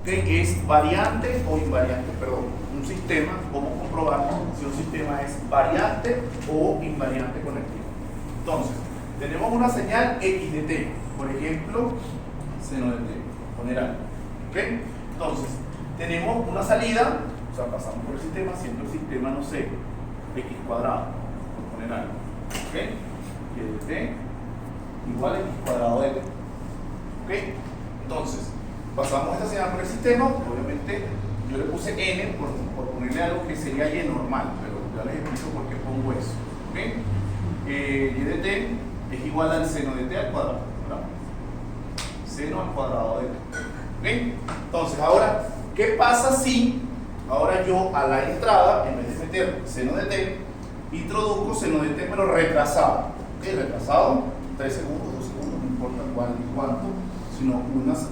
que es variante o invariante, perdón, un sistema, ¿cómo comprobar si un sistema es variante o invariante con el tiempo? Entonces, tenemos una señal x de t, por ejemplo, seno de t, poner algo, ¿ok? Entonces, tenemos una salida, o sea, pasamos por el sistema, siendo el sistema, no sé, x cuadrado, por poner algo, ¿ok? Y de t igual a x cuadrado de t, ¿ok? Entonces, pasamos esta señal por el sistema, obviamente yo le puse n por ponerle algo que sería y normal, pero ya les explico por qué pongo eso, ¿ok? Y de t es igual al seno de t al cuadrado, ¿verdad? Seno al cuadrado de t, ¿ok? Entonces, ahora, ¿qué pasa si ahora yo a la entrada, en vez de meter seno de t, introduzco seno de t pero retrasado? ¿Ok? Retrasado, 3 segundos, 2 segundos, no importa cuál y cuánto, sino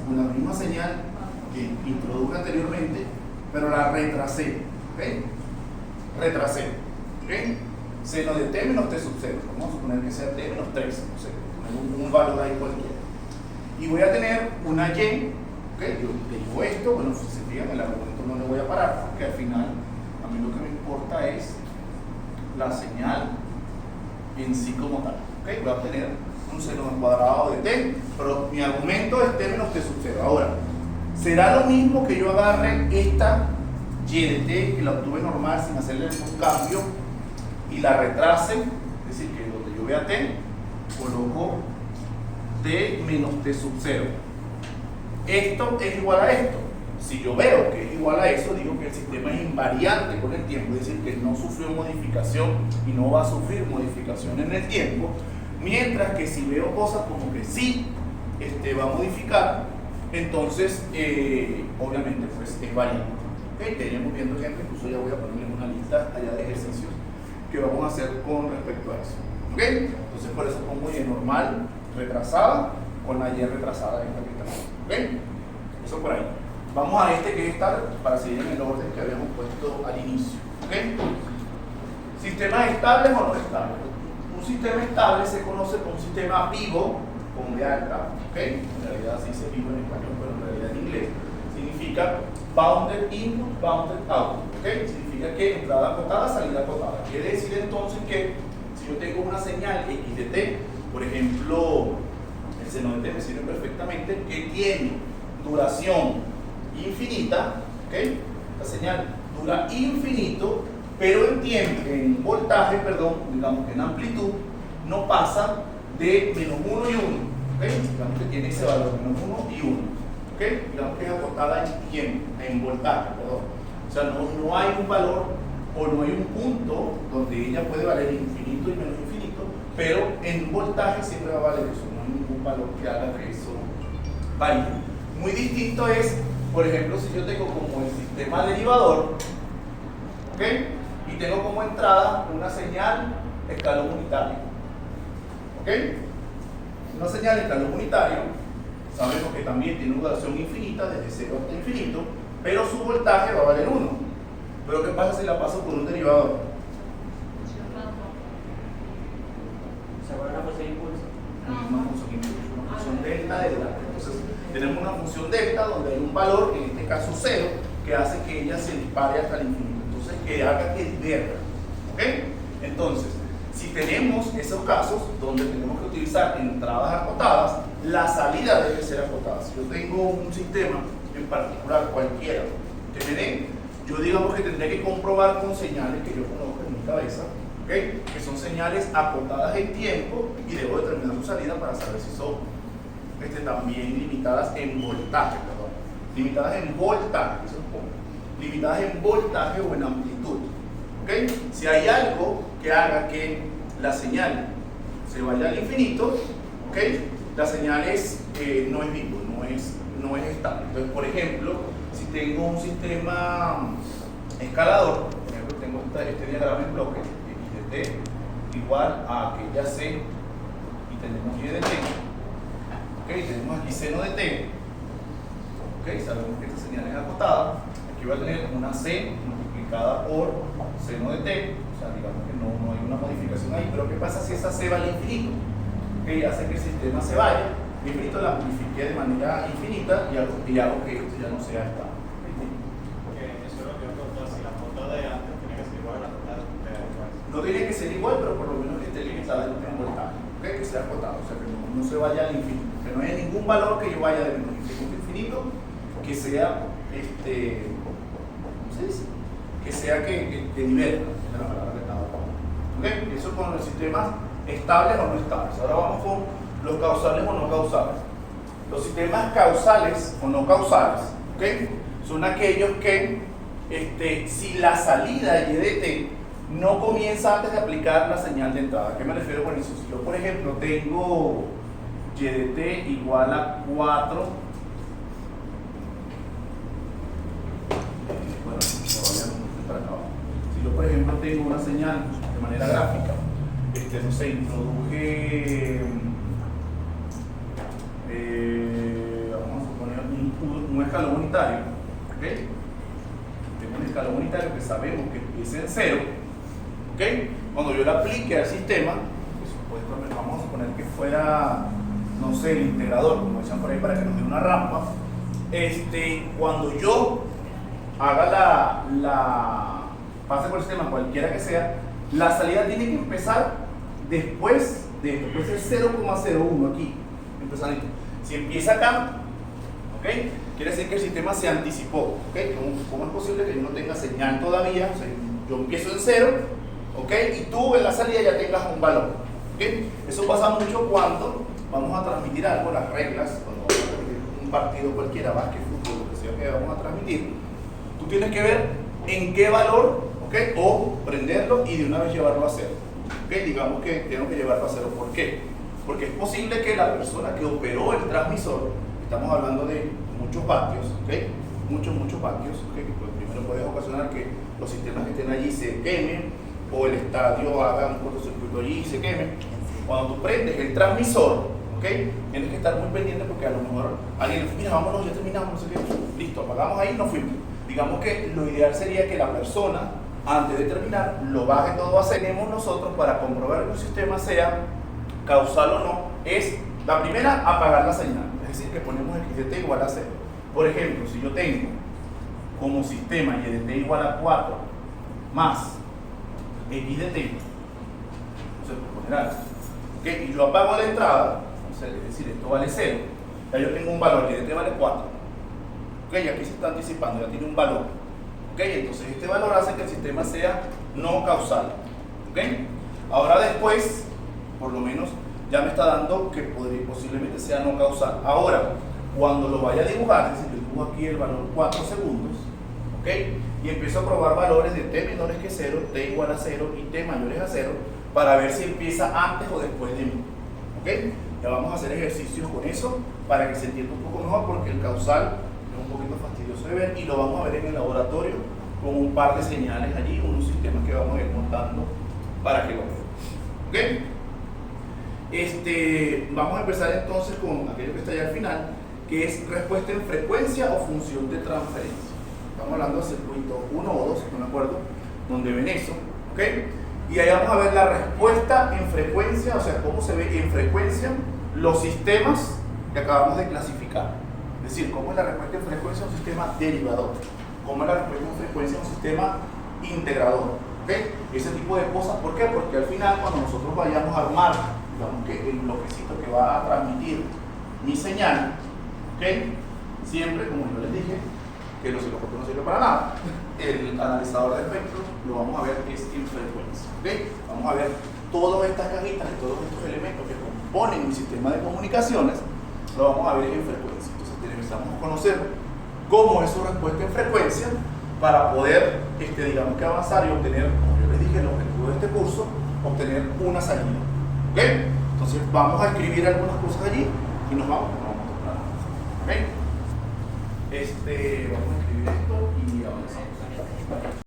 una misma señal que introduje anteriormente, pero la retrasé, ¿ok? Retrasé, ¿ok? Seno de t menos t sub 0, vamos a suponer que sea t menos 3, no sé, poner un valor ahí cualquiera. Y voy a tener una y, ¿ok? Yo digo esto, bueno, si se fijan, el argumento no le voy a parar, porque al final a mí lo que me importa es la señal en sí como tal, ¿ok? Voy a obtener un seno al cuadrado de t, pero mi argumento es t menos t sub 0. Ahora, ¿será lo mismo que yo agarre esta y de t, que la obtuve normal sin hacerle ningún cambio, y la retrase? Es decir, que donde yo vea t, coloco t menos t sub 0. Esto es igual a esto. Si yo veo que es igual a eso, digo que el sistema es invariante con el tiempo, es decir, que no sufrió modificación y no va a sufrir modificación en el tiempo. Mientras que si veo cosas como que sí va a modificar, entonces obviamente pues es variante. ¿Okay? Tenemos viendo ejemplos, incluso ya voy a ponerles una lista allá de ejercicios que vamos a hacer con respecto a eso. ¿Okay? Entonces por eso pongo y normal retrasada con la y retrasada esta que está aquí. ¿Okay? Eso por ahí. Vamos a este que es estable para seguir en el orden que habíamos puesto al inicio. ¿Okay? ¿Sistemas estables o no estables? Un sistema estable se conoce como un sistema vivo con B alta, ¿ok? En realidad se dice vivo en español, pero en realidad en inglés significa bounded input, bounded output, ¿ok? Significa que entrada acotada, salida acotada. Quiere decir entonces que si yo tengo una señal x de t, por ejemplo, el seno de t me sirve perfectamente, que tiene duración infinita, ¿ok? La señal dura infinito, pero en tiempo, en voltaje, perdón, digamos que en amplitud, no pasa de menos 1 y 1, ¿okay? Digamos que tiene ese valor, menos 1 y 1, ¿okay? Digamos que es acotada en tiempo, en voltaje, perdón. O sea, no hay un valor o no hay un punto donde ella puede valer infinito y menos infinito, pero en voltaje siempre va a valer eso, no hay ningún valor que haga que eso varíe. Muy distinto es, por ejemplo, si yo tengo como el sistema derivador, ¿ok? Y tengo como entrada una señal escalón unitario, ¿ok? Una señal escalón unitario, sabemos que también tiene una duración infinita, desde 0 hasta infinito, pero su voltaje va a valer 1. Pero ¿qué pasa si la paso por un derivador? ¿Se vuelve una función de impulso? Una función impulso, una función delta de delta. Entonces, tenemos una función delta donde hay un valor, en este caso 0, que hace que ella se dispare hasta el infinito. Entonces, que haga que divierta. ¿Ok? Entonces, si tenemos esos casos donde tenemos que utilizar entradas acotadas, la salida debe ser acotada. Si yo tengo un sistema en particular, cualquiera, que me den, yo digamos que tendré que comprobar con señales que yo conozco en mi cabeza, ¿okay? Que son señales acotadas en tiempo, y debo determinar su salida para saber si son también limitadas en voltaje, perdón. Limitadas en voltaje, eso es como. Limitadas en voltaje o en amplitud. ¿Okay? Si hay algo que haga que la señal se vaya al infinito, ¿okay? La señal no es vivo, no es estable. Entonces, por ejemplo, si tengo un sistema escalador, por ejemplo, tengo este diagrama en bloque, x de t igual a aquella c, y tenemos y de t, ¿okay? Tenemos aquí seno de t, ¿okay? Sabemos que esta señal es acotada. Aquí voy a tener una c multiplicada por seno de t, o sea, digamos que no hay una modificación ahí, pero ¿qué pasa si esa c va al infinito? ¿Okay? Hace que el sistema se vaya, infinito, la amplifiqué de manera infinita y hago que esto ya no sea estable. Que eso es lo que yo preguntaba, si la foto de antes tiene que ser igual a la foto de después. No tiene que ser igual, pero por lo menos que esté limitada en un voltaje, ¿okay? Que sea acotado, o sea, que no se vaya al infinito, que no haya ningún valor que yo vaya de menos infinito, que sea, ¿cómo se dice? Que sea que divierta, esa es la palabra que estaba hablando. ¿Okay? Eso con los sistemas estables o no estables. Ahora vamos con los causales o no causales. Los sistemas causales o no causales, ¿okay? Son aquellos que si la salida y de t no comienza antes de aplicar la señal de entrada. ¿A qué me refiero con eso? Si yo, por ejemplo, tengo y de t igual a 4, bueno, para acá abajo. Si yo, por ejemplo, tengo una señal de manera gráfica, no sé, introduje, vamos a suponer un escalón unitario, ¿ok? Tengo un escalón unitario que sabemos que empieza en 0, ¿ok? Cuando yo le aplique al sistema, pues, supuestamente vamos a suponer que fuera, no sé, el integrador, como decían por ahí, para que nos dé una rampa, cuando yo haga pase por el sistema, cualquiera que sea, la salida tiene que empezar después de esto, puede ser 0,01 aquí, empezando. Si empieza acá, ¿ok? Quiere decir que el sistema se anticipó, ¿ok? ¿Cómo es posible que yo no tenga señal todavía? O sea, yo empiezo en 0, ¿ok? Y tú en la salida ya tengas un valor, ¿ok? Eso pasa mucho cuando vamos a transmitir algo, las reglas, cuando vamos a transmitir un partido cualquiera, básquet, fútbol, lo que sea que vamos a transmitir, tú tienes que ver en qué valor, ¿ok? O prenderlo y de una vez llevarlo a 0. ¿Okay? Digamos que tengo que llevarlo a 0. ¿Por qué? Porque es posible que la persona que operó el transmisor, estamos hablando de muchos vatios, ¿okay? Muchos vatios, ¿okay? Pues primero puede ocasionar que los sistemas que estén allí se quemen o el estadio haga un cortocircuito allí y se queme. Cuando tú prendes el transmisor, ¿okay? Tienes que estar muy pendiente porque a lo mejor alguien dice, mira, vámonos, ya terminamos, no sé qué, listo, apagamos ahí y nos fuimos. Digamos que lo ideal sería que la persona, antes de terminar, lo baje todo a 0. Tenemos nosotros para comprobar que un sistema sea causal o no, es la primera, apagar la señal, es decir, que ponemos x de t igual a 0. Por ejemplo, si yo tengo como sistema y de t igual a 4 más x de t, no sé, por poner algo, ¿okay? Y yo apago la entrada, o sea, es decir, esto vale 0, ya yo tengo un valor, y de t vale 4, ¿okay? Aquí se está anticipando, ya tiene un valor. ¿Okay? Entonces este valor hace que el sistema sea no causal. ¿Okay? Ahora después, por lo menos, ya me está dando que posiblemente sea no causal. Ahora, cuando lo vaya a dibujar, es decir, yo dibujo aquí el valor 4 segundos, ¿okay? Y empiezo a probar valores de t menores que 0, t igual a 0 y t mayores a 0, para ver si empieza antes o después de mí. ¿Okay? Ya vamos a hacer ejercicios con eso, para que se entienda un poco mejor, porque el causal un poquito fastidioso de ver y lo vamos a ver en el laboratorio con un par de señales allí, unos sistemas que vamos a ir montando para que lo vean. ¿Okay? Vamos a empezar entonces con aquello que está allá al final, que es respuesta en frecuencia o función de transferencia. Estamos hablando de circuito 1 o 2, no me acuerdo, donde ven eso. ¿Okay? Y ahí vamos a ver la respuesta en frecuencia, o sea, cómo se ve en frecuencia los sistemas que acabamos de clasificar. Es decir, cómo es la respuesta en frecuencia a un sistema derivador, cómo es la respuesta en frecuencia a un sistema integrador. ¿Okay? Ese tipo de cosas. ¿Por qué? Porque al final, cuando nosotros vayamos a armar, digamos que el bloquecito que va a transmitir mi señal, ¿okay? Siempre, como yo les dije, que los osciloscopios no sirven para nada, el analizador de espectro lo vamos a ver es en frecuencia. ¿Okay? Vamos a ver todas estas cajitas y todos estos elementos que componen mi sistema de comunicaciones, lo vamos a ver en frecuencia. Necesitamos conocer cómo es su respuesta en frecuencia para poder, digamos que avanzar y obtener, como yo les dije, el objetivo de este curso, obtener una salida. ¿Ok? Entonces vamos a escribir algunas cosas allí y nos vamos a tocar. ¿Ok? Vamos a escribir esto y avanzamos.